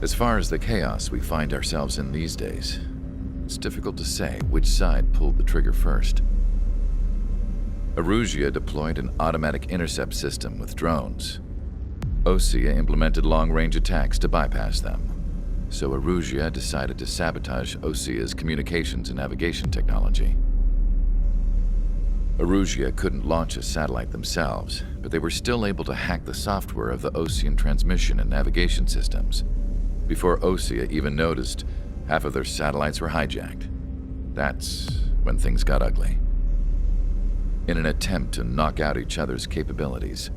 As far as the chaos we find ourselves in these days, it's difficult to say which side pulled the trigger first. Erusea deployed an automatic intercept system with drones. Osea implemented long-range attacks to bypass them. So Erusea decided to sabotage Osea's communications and navigation technology. Erusea couldn't launch a satellite themselves, but they were still able to hack the software of the Osean transmission and navigation systems. Before Osea even noticed, half of their satellites were hijacked. That's when things got ugly. In an attempt to knock out each other's capabilities,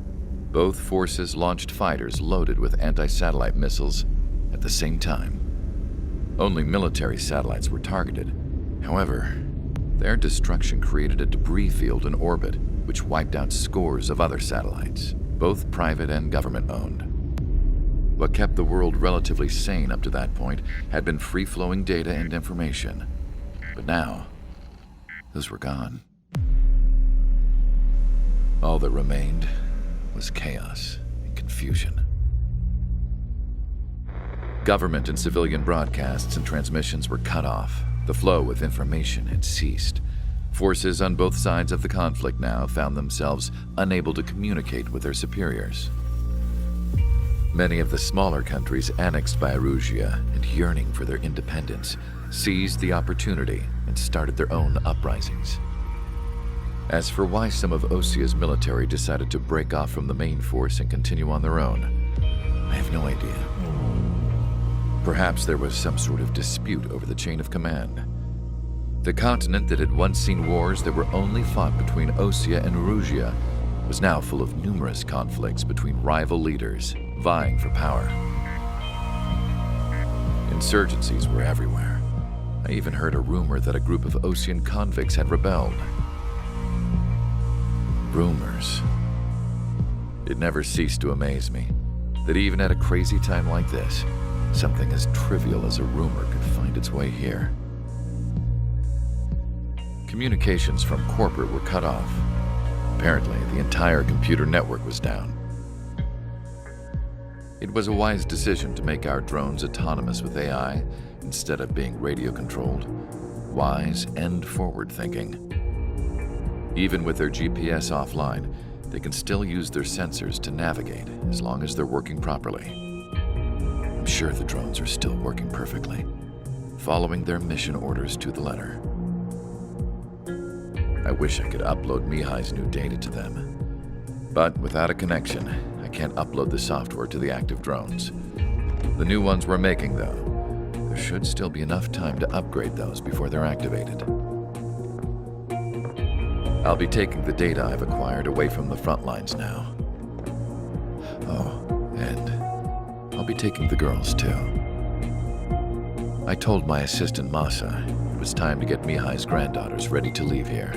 both forces launched fighters loaded with anti-satellite missiles at the same time. Only military satellites were targeted. However, their destruction created a debris field in orbit, which wiped out scores of other satellites, both private and government-owned. What kept the world relatively sane up to that point had been free-flowing data and information. But now, those were gone. All that remained was chaos and confusion. Government and civilian broadcasts and transmissions were cut off. The flow of information had ceased. Forces on both sides of the conflict now found themselves unable to communicate with their superiors. Many of the smaller countries annexed by Erusea and yearning for their independence seized the opportunity and started their own uprisings. As for why some of Osea's military decided to break off from the main force and continue on their own, I have no idea. Perhaps there was some sort of dispute over the chain of command. The continent that had once seen wars that were only fought between Osea and Erusea was now full of numerous conflicts between rival leaders vying for power. Insurgencies were everywhere. I even heard a rumor that a group of Osean convicts had rebelled. Rumors. It never ceased to amaze me that even at a crazy time like this, something as trivial as a rumor could find its way here. Communications from corporate were cut off. Apparently, the entire computer network was down. It was a wise decision to make our drones autonomous with AI instead of being radio-controlled. Wise and forward-thinking. Even with their GPS offline, they can still use their sensors to navigate as long as they're working properly. I'm sure the drones are still working perfectly, following their mission orders to the letter. I wish I could upload Mihai's new data to them. But without a connection, I can't upload the software to the active drones. The new ones we're making, though, there should still be enough time to upgrade those before they're activated. I'll be taking the data I've acquired away from the front lines now. Oh, and I'll be taking the girls, too. I told my assistant Masa it was time to get Mihai's granddaughters ready to leave here.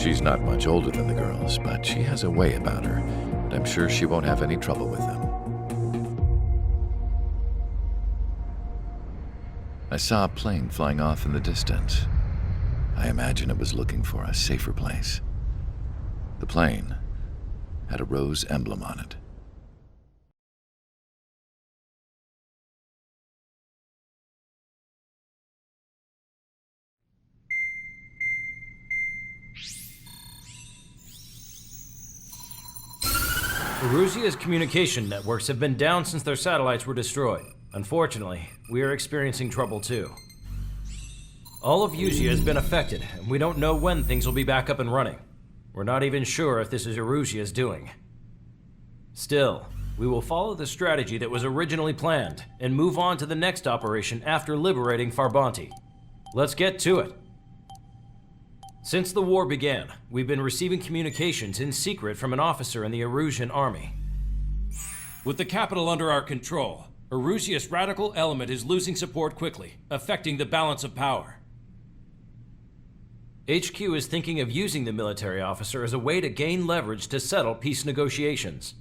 She's not much older than the girls, but she has a way about her, and I'm sure she won't have any trouble with them. I saw a plane flying off in the distance. I imagine it was looking for a safer place. The plane had a rose emblem on it. Erusea's communication networks have been down since their satellites were destroyed. Unfortunately, we are experiencing trouble too. All of Usea has been affected, and we don't know when things will be back up and running. We're not even sure if this is Erusea's doing. Still, we will follow the strategy that was originally planned and move on to the next operation after liberating Farbanti. Let's get to it. Since the war began, we've been receiving communications in secret from an officer in the Erusean army. With the capital under our control, Erusea's radical element is losing support quickly, affecting the balance of power. HQ is thinking of using the military officer as a way to gain leverage to settle peace negotiations.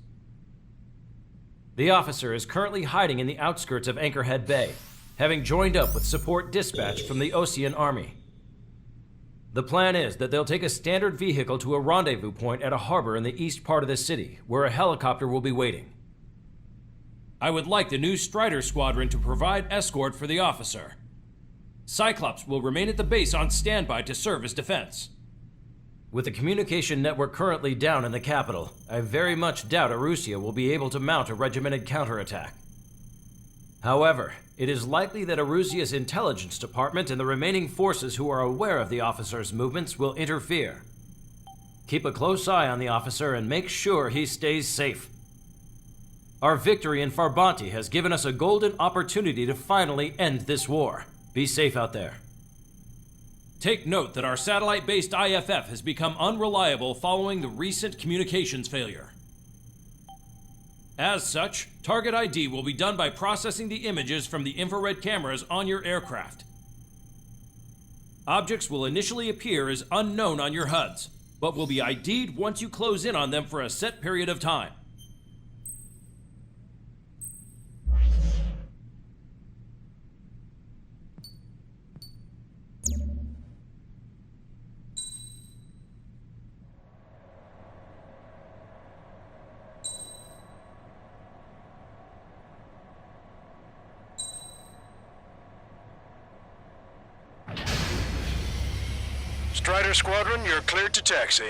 The officer is currently hiding in the outskirts of Anchorhead Bay, having joined up with support dispatched from the Osean army. The plan is that they'll take a standard vehicle to a rendezvous point at a harbor in the east part of the city, where a helicopter will be waiting. I would like the new Strider Squadron to provide escort for the officer. Cyclops will remain at the base on standby to serve as defense. With the communication network currently down in the capital, I very much doubt Erusea will be able to mount a regimented counterattack. However, it is likely that Erusea's intelligence department and the remaining forces who are aware of the officer's movements will interfere. Keep a close eye on the officer and make sure he stays safe. Our victory in Farbanti has given us a golden opportunity to finally end this war. Be safe out there. Take note that our satellite-based IFF has become unreliable following the recent communications failure. As such, target ID will be done by processing the images from the infrared cameras on your aircraft. Objects will initially appear as unknown on your HUDs, but will be ID'd once you close in on them for a set period of time. Strider Squadron, you're cleared to taxi.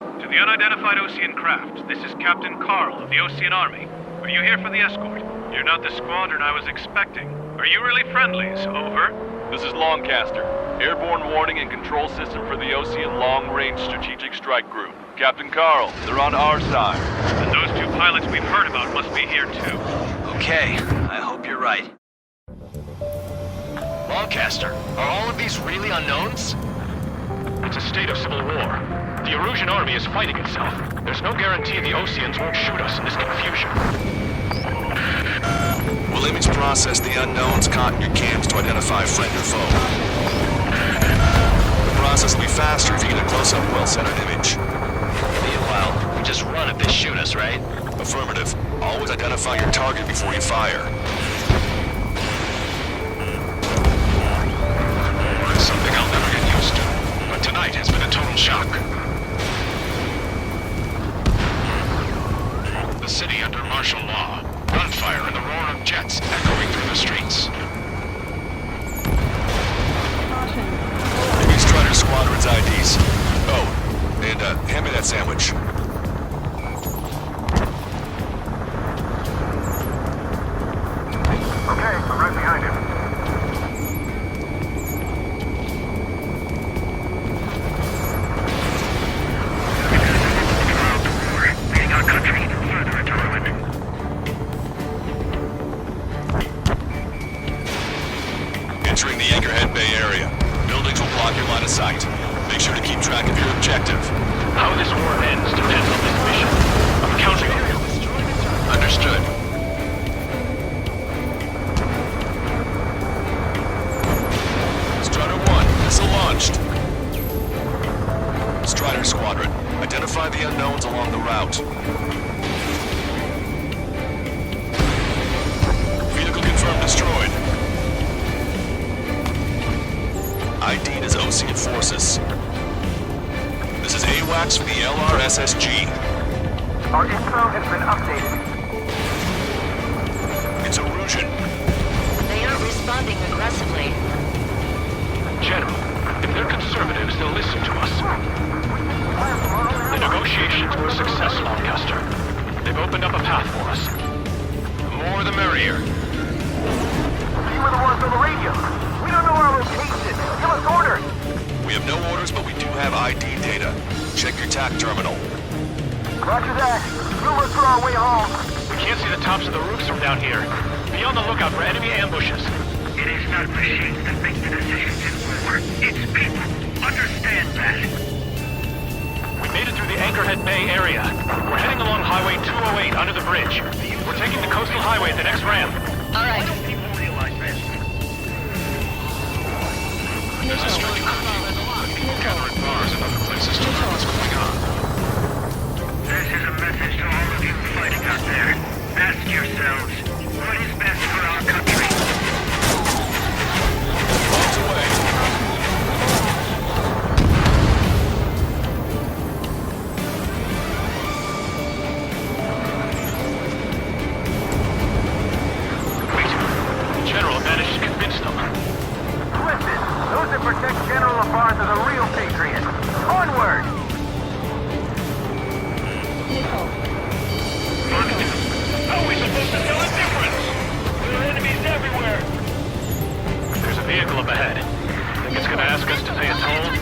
To the unidentified Osean craft, this is Captain Carl of the Osean Army. Are you here for the escort? You're not the squadron I was expecting. Are you really friendlies? Over. This is Longcaster. Airborne warning and control system for the Osean Long-Range Strategic Strike Group. Captain Carl, they're on our side. And those two pilots we've heard about must be here too. Okay, I hope you're right. Longcaster, are all of these really unknowns? It's a state of civil war. The Erusean army is fighting itself. There's no guarantee the Oseans won't shoot us in this confusion. We'll image process the unknowns caught in your cams to identify friend or foe. The process will be faster if you get a close-up, well-centered image. Meanwhile, we just run if they shoot us, right? Affirmative. Always identify your target before you fire. It's something I'll never get used to, but tonight has been a total shock. The city under martial law. Gunfire and the roar of jets echoing through the streets. Maybe Strider Squadron's IDs. Oh, and hand me that sandwich. Okay, I'm right behind him. Leading our country further into ruin. Entering the Anchorhead Bay area. Buildings will block your line of sight. Make sure to keep track of your objective. How this war ends depends on this mission. I'm counting on you. Understood. Strider 1, missile launched. Strider Squadron, identify the unknowns along the route. Vehicle confirmed destroyed. ID'd as Osean forces. This is AWACS for the LRSSG. Our info has been updated. It's Erusean. They aren't responding aggressively. General, if they're conservatives, they'll listen to us. The negotiations were a success, Lancaster. They've opened up a path for us. The more the merrier. You were the ones on the radio. We don't know our location. Give us orders. We have no orders, but we do have ID data. Check your TAC terminal. Roger that. We'll look for our way home. We can't see the tops of the roofs from down here. Be on the lookout for enemy ambushes. It is not machines that make the decisions in war. It's people. Understand that. We made it through the Anchorhead Bay area. We're heading along Highway 208 under the bridge. We're taking the coastal highway at the next ramp. All right. People realize this.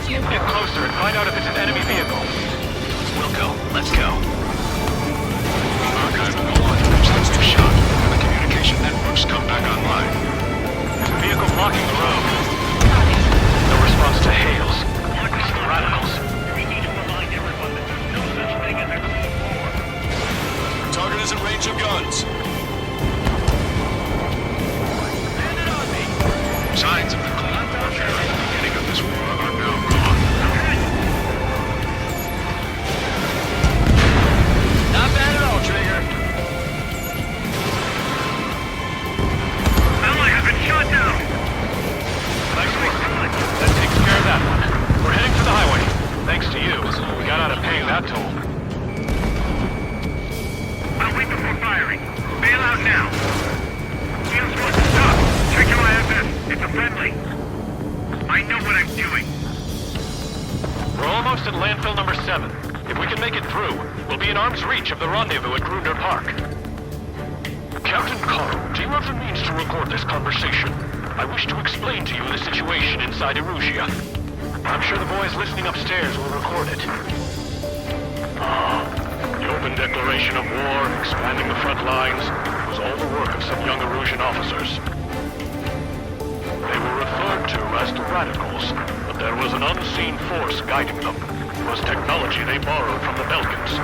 Get closer and find out if it's an enemy vehicle. We'll go. Let's go. Archive on. That's too shot. And the communication networks come back online. There's a vehicle blocking the road. No response to hails. It's the radicals. We need to remind everyone that there's no such thing as Erusean war. Target is in range of guns. Signs of the cold warfare at the beginning of this war are now gone. Not bad at all, Trigger. Ally has been shot down. Nice work. That takes care of that one. We're heading for the highway. Thanks to you, we got out of paying that toll. I'll wait before firing. Bail out now. Shields wants to stop. Check your IFS. It's a friendly. I know what I'm doing. We're almost at landfill number 7. If we can make it through, we'll be in arm's reach of the rendezvous at Grunder Park. Captain Carl, do you have the means to record this conversation? I wish to explain to you the situation inside Erusea. I'm sure the boys listening upstairs will record it. The open declaration of war, expanding the front lines, was all the work of some young Erusean officers. They were referred to as the Radicals, but there was an unseen force guiding them. It was technology they borrowed from the Belkans.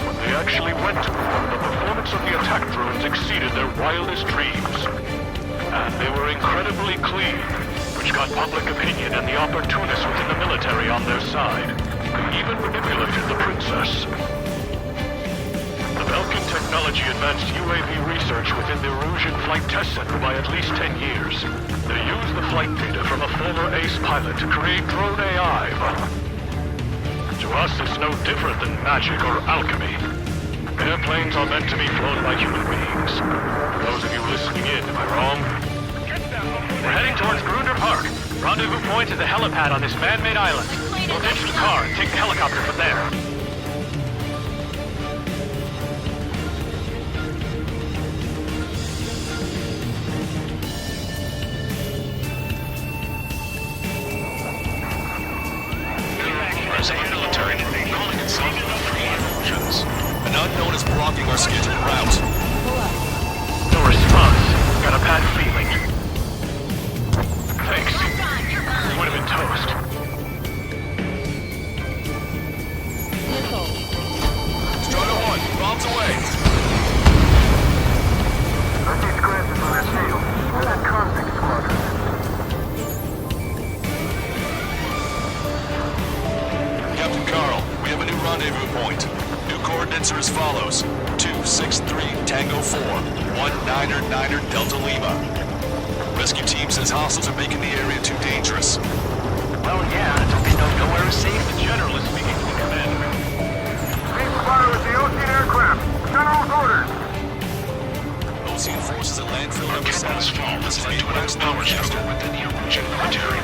When they actually went to war, the performance of the attack drones exceeded their wildest dreams. And they were incredibly clean, which got public opinion and the opportunists within the military on their side. They even manipulated the princess. The Belkan technology advanced UAV research within the Erusean Flight Test Center by at least 10 years. They used the flight data from a former ace pilot to create drone AI. To us, it's no different than magic or alchemy. Airplanes are meant to be flown by human beings. For those of you listening in, am I wrong? We're heading towards Grunder Park. Rendezvous point is a helipad on this man-made island. We'll ditch the car and take the helicopter from there. Military, calling itself the Free Eruseans. An unknown is blocking our scheduled route. No response. Got a bad feeling. Thanks. We would have been toast. Strider 1, bombs away. I see scratches on that shield. They're that convict squadron. Captain Carl, we have a new rendezvous point. New coordinates are as follows. 263 Tango 4, 1999 Delta Lima. Rescue team says hostiles are making the area too dangerous. Well, yeah, don't they know nowhere is safe? The General is speaking to the commander. Main spotter with the Ocean aircraft. General's orders. Ocean forces at landfill number 7. Captain's fault. This is led to an AWACS power struggle struggle within the Erusean military.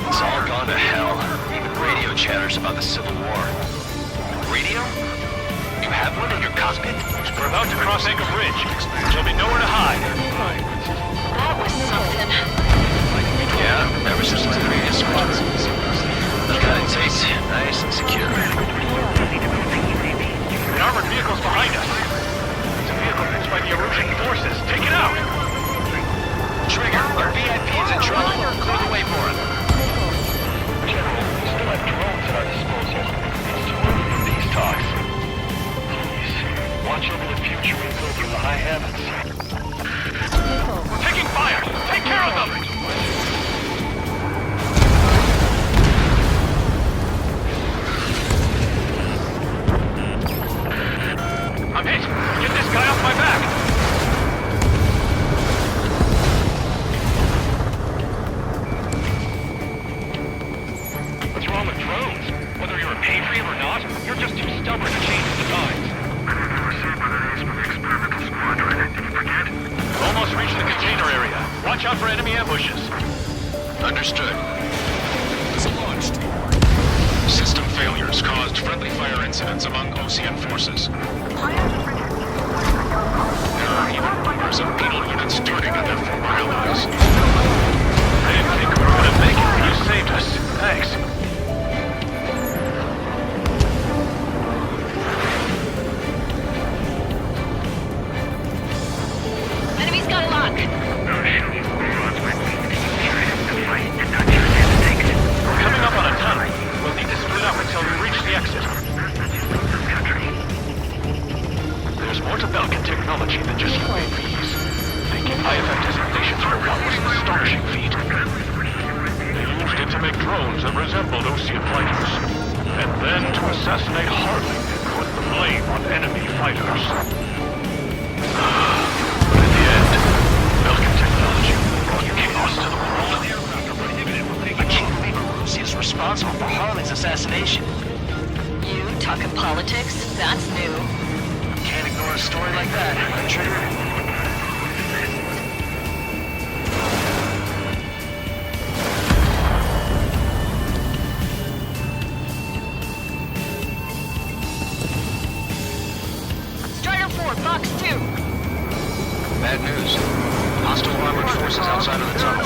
It's all gone to hell. Even radio chatters about the Civil War. Radio? You have one in your cockpit? We're about to cross Anchor Bridge. There'll be nowhere to hide. That was something. Yeah, ever since my previous ones. Look at it, tastes nice and secure. The armored vehicle's behind us. It's a vehicle used by the Erusean forces. Take it out! Trigger, our VIP is in trouble. Clear the way for him. General, we still have drones at our disposal. It's too early for these talks. Please, watch over the future we build from the high heavens. We're taking fire! Take care of them! I'm hit! Get this guy off my back! What's wrong with drones? Whether you're a patriot or not, you're just too stubborn to change the times. Experimental squadron. Did you forget? Almost reached the container area. Watch out for enemy ambushes. Understood. Missile launched. System failures caused friendly fire incidents among Ocean forces. There are even rumors of penal units turning on their former allies. I didn't think we were gonna make it, but you saved us. luck. We're coming up on a tunnel. We'll need to split up until we reach the exit. There's more to Belkin technology than just UAVs. Making high-effect designations for one was an astonishing feat. They used it to make drones that resembled Osean fighters. And then to assassinate Harley and put the blame on enemy fighters. But in the end, Belkin technology brought chaos to the world. I can't believe Erusea is responsible for Harley's assassination. You talking politics? That's new. Can't ignore a story like that, right, Trigger? Strider 4, Box 2. Bad news. Hostile armored forces outside of the tunnel.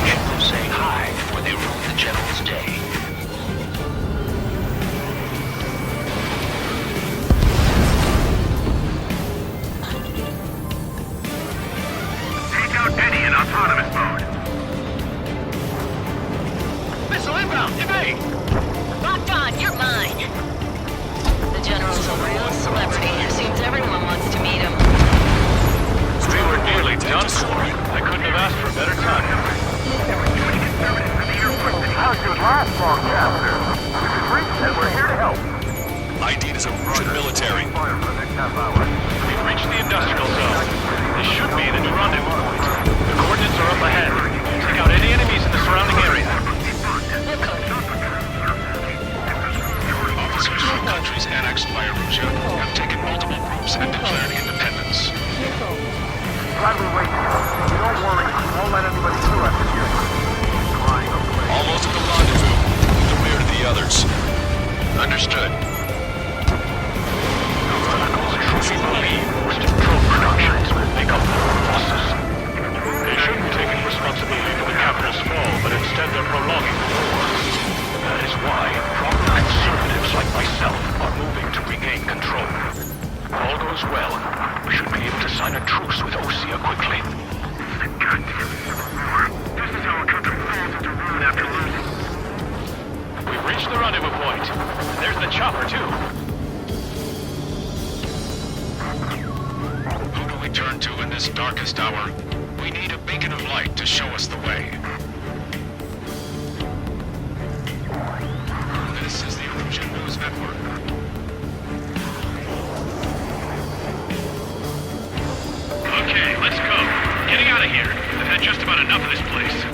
They're saying hi before they ruin the General's day. Take out Eddie in autonomous mode. Missile inbound! Evade! Locked on, you're mine. The General's a real celebrity. Seems everyone wants to meet him. We were nearly done for. I couldn't have asked for a better time. How's your last long chapter? We've reached and we're here to help. ID is Erusean military. Fire for the next half hour. We've reached the industrial zone. This should be the new rendezvous point. The coordinates are up ahead. Take out any enemies in the surrounding area. Officers from countries annexed by Erusean have taken multiple groups and declared independence. Glad we waited. Don't worry, we won't let anybody through after you. Almost at the rendezvous, in the rear of the others. Understood. Trophy believe most drone productions will make up for losses. They shouldn't take any responsibility for the capital's fall, but instead they're prolonging the war. That is why proper conservatives like myself are moving to regain control. If all goes well, we should be able to sign a truce with Osea quickly. This is how a country falls into ruin after losing. We've reached the rendezvous point. There's the chopper, too. Who do we turn to in this darkest hour? We need a beacon of light to show us the way. This is the Erusean News Network. Okay, let's go. Getting out of here. I've had just about enough of this place.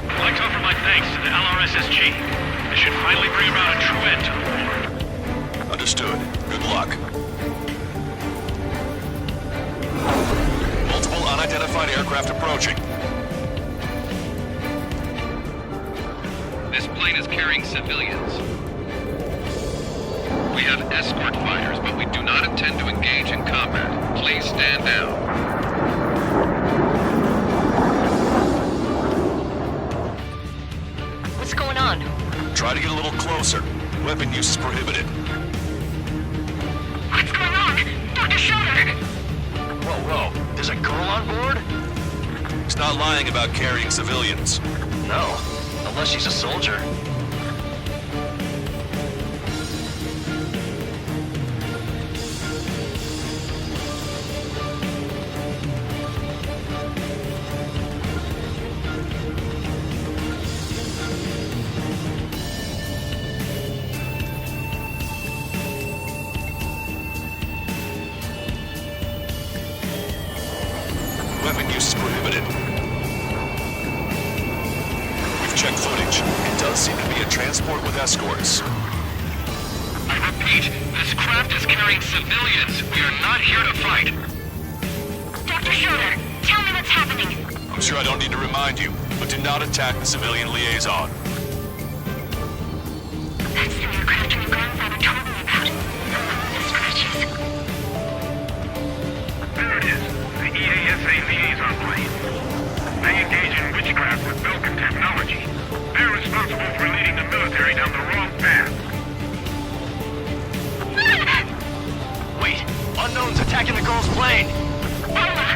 I'd like to offer my thanks to the LRSSG. This should finally bring about a true end to the war. Understood. Good luck. Multiple unidentified aircraft approaching. This plane is carrying civilians. We have escort fighters, but we do not intend to engage in combat. Please stand down. What's going on? Try to get a little closer. Weapon use is prohibited. What's going on? Dr. Schroeder! Whoa. There's a girl on board? He's not lying about carrying civilians. No. Unless she's a soldier. Weapon use is prohibited. We've checked footage. It does seem to be a transport with escorts. I repeat, this craft is carrying civilians. We are not here to fight. Dr. Schroeder, tell me what's happening. I'm sure I don't need to remind you, but do not attack the civilian liaison. That's the aircraft your grandfather told me about. The scratches. There it is. The EASA liaison plane. They engage in witchcraft with Belkin technology. They're responsible for leading the military down the wrong path. Wait! Unknown's attacking the girl's plane! Oh,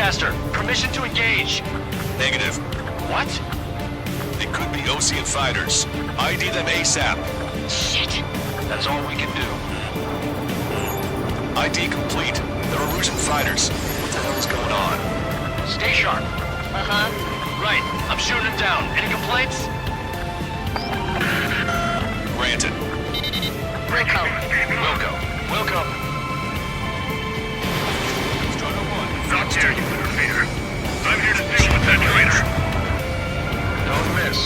Longcaster. Permission to engage. Negative. What? They could be Osean fighters. ID them ASAP. Shit. That's all we can do. ID complete. They're Erusean fighters. What the hell is going on? Stay sharp. Uh-huh. Right, I'm shooting them down. Any complaints? Granted. Wilco. Wilco. Stop there, you interfere. I'm here to deal with that traitor. Don't miss.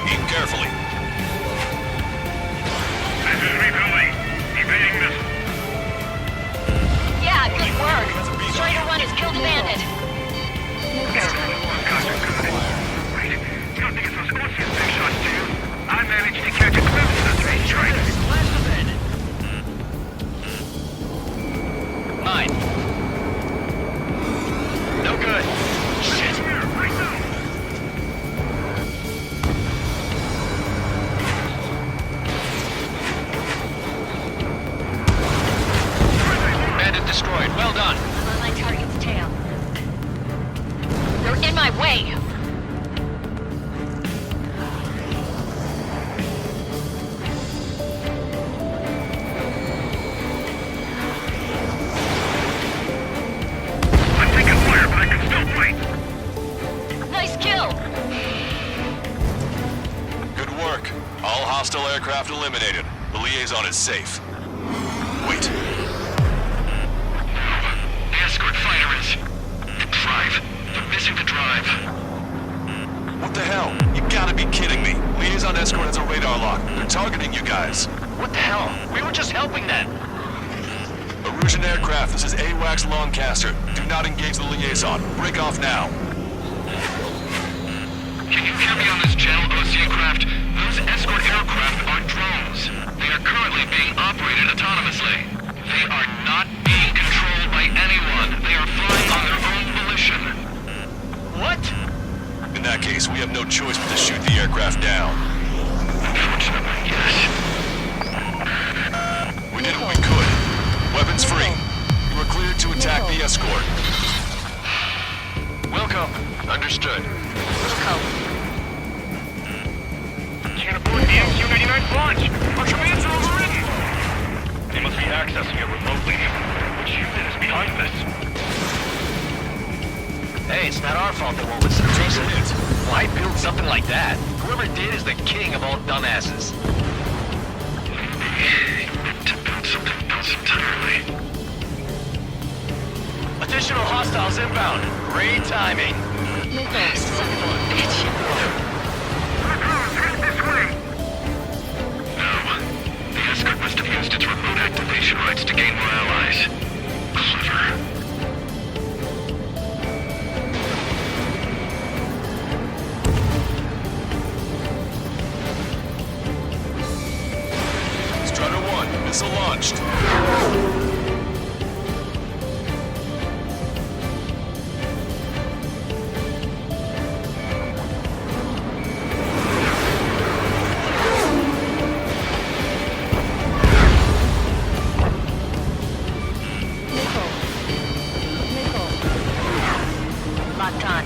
Aim carefully. This is rebuilding. Evading missile. Yeah, good work. Strider 1 has killed a bandit. Wait, you don't think it's those Osean big shots, do you? I managed to catch a glimpse of the three traitors. Last bandit. 9. No good. Shit. Here, right now. Bandit destroyed. Well done. I'm on my target's tail. They're in my way. I'm taking fire, but I can still fight. Nice kill. Good work. All hostile aircraft eliminated. The liaison is safe. Wait. The escort fighter is... the drive. They're missing the drive. What the hell? You gotta be kidding me. Liaison escort has a radar lock. They're targeting you guys. What the hell? We were just helping them. Erusean aircraft, this is AWACS Longcaster. Do not engage the liaison. Break off now. Can you hear me on this channel, Osea craft? Those escort aircraft are drones. They are currently being operated autonomously. They are not being controlled by anyone. They are flying on their own volition. What? In that case, we have no choice but to shoot the aircraft down. Unfortunately, yes. We did what we could. Weapons free. You are cleared to attack the escort. Wilco. Understood. Wilco. Can't afford the MQ-99 launch. Our commands are overridden. They must be accessing it remotely. Which unit is behind this? Hey, it's not our fault they won't listen to reason. Why build something like that? Whoever did is the king of all dumbasses. To build something else entirely. Additional hostiles inbound. Great timing. Son of a bitch. This way. No. The escort must have used its remote activation rights to gain more allies. Clever. Strider 1, missile launched. Locked on.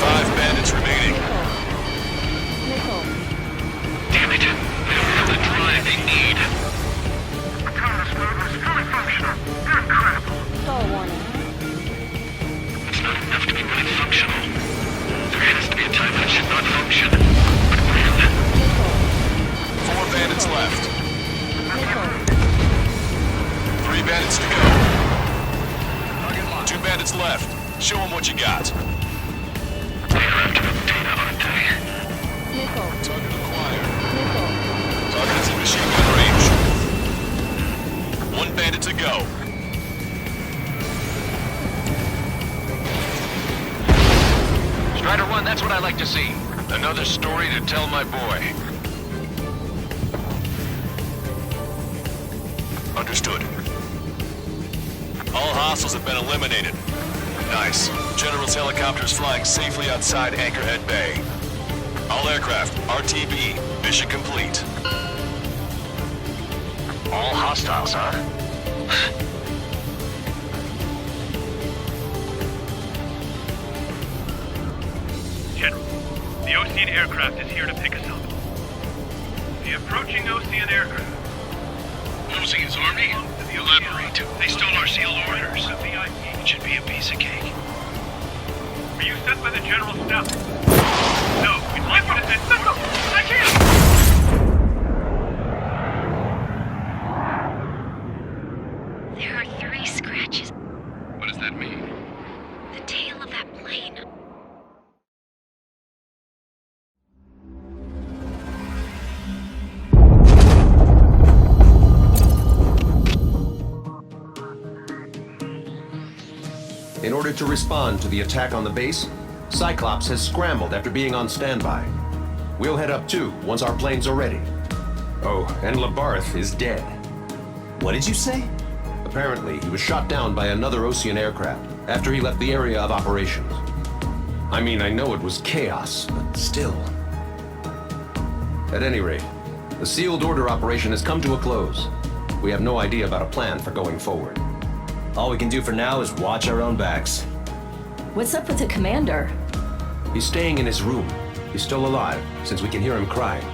5 bandits remaining. Damn it. They don't have the drive they need. Autonomous mode is fully functional. Incredible. It's not enough to be fully functional. There has to be a time when it should not function. But when? 4 bandits left. 3 bandits to go. 2 bandits left. Show them what you got. They are after the data, aren't they? Target acquired. Target is in machine gun range. 1 bandit to go. Strider 1, that's what I like to see. Another story to tell my boy. Understood. All hostiles have been eliminated. Nice. General's helicopter is flying safely outside Anchorhead Bay. All aircraft, RTB, mission complete. All hostiles, huh? aircraft is here to pick us up. The approaching Ocean aircraft. Osean's army? Elaborate. They stole our sealed orders. It should be a piece of cake. Were you sent by the General's staff? No, we'd like you to send... I can't! There are 3 scratches. What does that mean? The tail of that plane. In order to respond to the attack on the base, Cyclops has scrambled after being on standby. We'll head up too, once our planes are ready. Oh, and Labarth is dead. What did you say? Apparently, he was shot down by another Ocean aircraft after he left the area of operations. I mean, I know it was chaos, but still. At any rate, the sealed order operation has come to a close. We have no idea about a plan for going forward. All we can do for now is watch our own backs. What's up with the commander? He's staying in his room. He's still alive, since we can hear him crying.